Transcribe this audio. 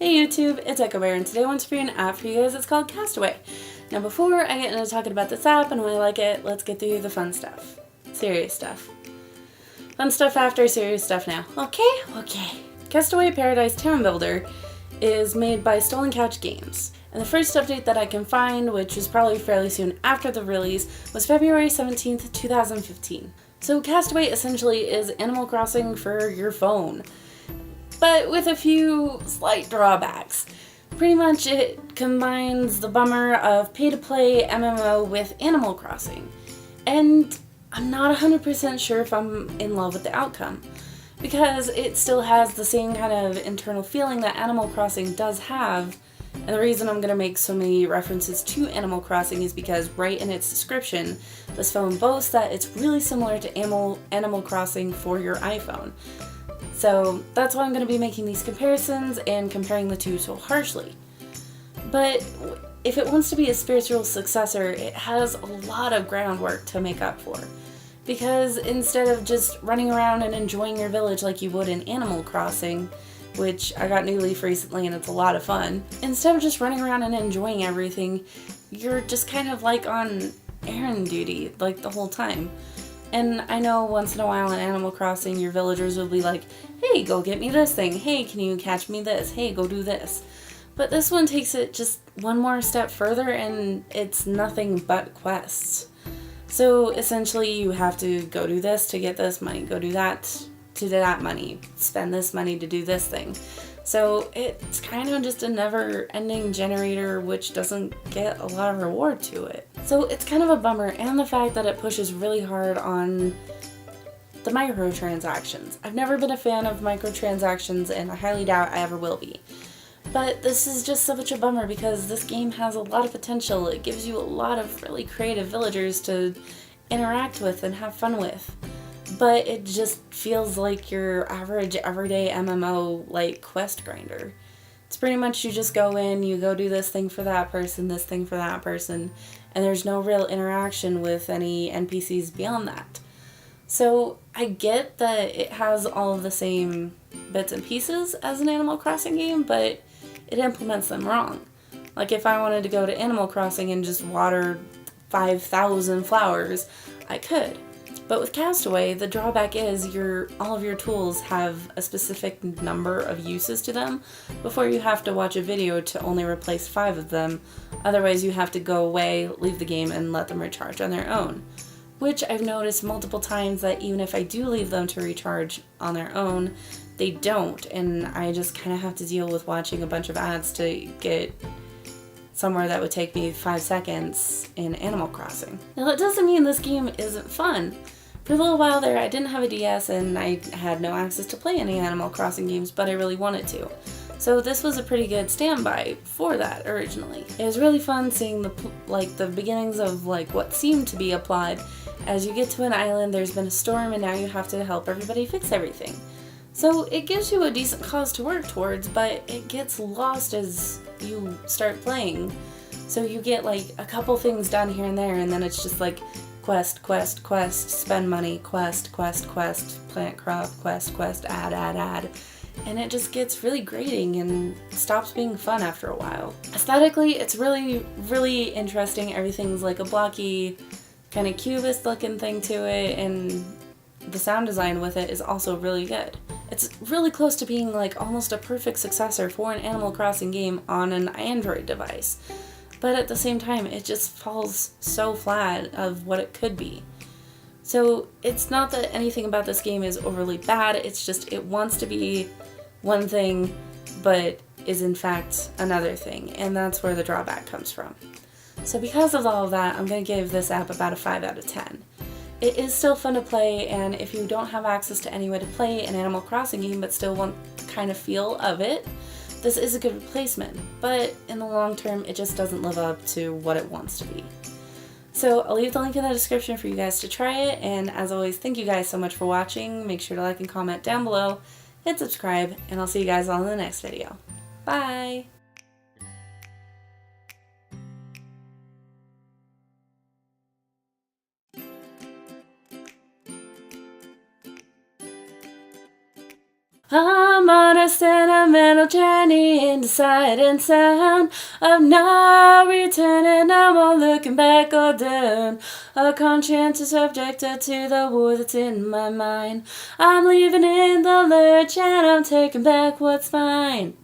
Hey YouTube, it's Echobear, and today I want to review an app for you guys. It's called Castaway. Now before I get into talking about this app and why I like it, let's get through the fun stuff. Serious stuff. Fun stuff after serious stuff now. Okay. Castaway Paradise Town Builder is made by Stolen Couch Games. And the first update that I can find, which was probably fairly soon after the release, was February 17th, 2015. So Castaway essentially is Animal Crossing for your phone, but with a few slight drawbacks. Pretty much it combines the bummer of pay-to-play MMO with Animal Crossing, and I'm not 100% sure if I'm in love with the outcome, because it still has the same kind of internal feeling that Animal Crossing does have. And the reason I'm going to make so many references to Animal Crossing is because right in its description, this phone boasts that it's really similar to Animal Crossing for your iPhone. So that's why I'm going to be making these comparisons and comparing the two so harshly. But if it wants to be a spiritual successor, it has a lot of groundwork to make up for. Because instead of just running around and enjoying your village like you would in Animal Crossing, which I got New Leaf recently and it's a lot of fun, instead of just running around and enjoying everything, you're just kind of like on errand duty like the whole time. And I know once in a while in Animal Crossing your villagers will be like, hey, go get me this thing, hey, can you catch me this, hey, go do this. But this one takes it just one more step further and it's nothing but quests. So essentially you have to go do this to get this money, go do that to do that money, spend this money to do this thing. So it's kind of just a never-ending generator which doesn't get a lot of reward to it. So it's kind of a bummer, and the fact that it pushes really hard on the microtransactions. I've never been a fan of microtransactions and I highly doubt I ever will be. But this is just such a bummer because this game has a lot of potential. It gives you a lot of really creative villagers to interact with and have fun with. But it just feels like your average everyday MMO like quest grinder. It's pretty much you just go in, you go do this thing for that person, this thing for that person, and there's no real interaction with any NPCs beyond that. So I get that it has all of the same bits and pieces as an Animal Crossing game, but it implements them wrong. Like if I wanted to go to Animal Crossing and just water 5,000 flowers, I could. But with Castaway, the drawback is all of your tools have a specific number of uses to them before you have to watch a video to only replace 5 of them. Otherwise you have to go away, leave the game, and let them recharge on their own. Which I've noticed multiple times that even if I do leave them to recharge on their own, they don't, and I just kind of have to deal with watching a bunch of ads to get somewhere that would take me 5 seconds in Animal Crossing. Now that doesn't mean this game isn't fun. For a little while there I didn't have a DS and I had no access to play any Animal Crossing games, but I really wanted to. So this was a pretty good standby for that originally. It was really fun seeing the beginnings of what seemed to be a plot. As you get to an island, there's been a storm and now you have to help everybody fix everything. So it gives you a decent cause to work towards, but it gets lost as you start playing. So you get a couple things done here and there, and then it's just quest, spend money, quest, plant crop, quest, add. And it just gets really grating and stops being fun after a while. Aesthetically, it's really, really interesting. Everything's like a blocky, kind of cubist looking thing to it, and the sound design with it is also really good. It's really close to being almost a perfect successor for an Animal Crossing game on an Android device. But at the same time, it just falls so flat of what it could be. So it's not that anything about this game is overly bad, it's just it wants to be one thing, but is in fact another thing, and that's where the drawback comes from. So because of all of that, I'm going to give this app about a 5 out of 10. It is still fun to play, and if you don't have access to any way to play an Animal Crossing game but still want the kind of feel of it, this is a good replacement, but in the long term it just doesn't live up to what it wants to be. So I'll leave the link in the description for you guys to try it, and as always, thank you guys so much for watching. Make sure to like and comment down below, hit subscribe, and I'll see you guys all in the next video. Bye! I'm on a sentimental journey into sight and sound of no returning, no more looking back or down. A conscientious objector to the war that's in my mind. I'm leaving in the lurch and I'm taking back what's mine.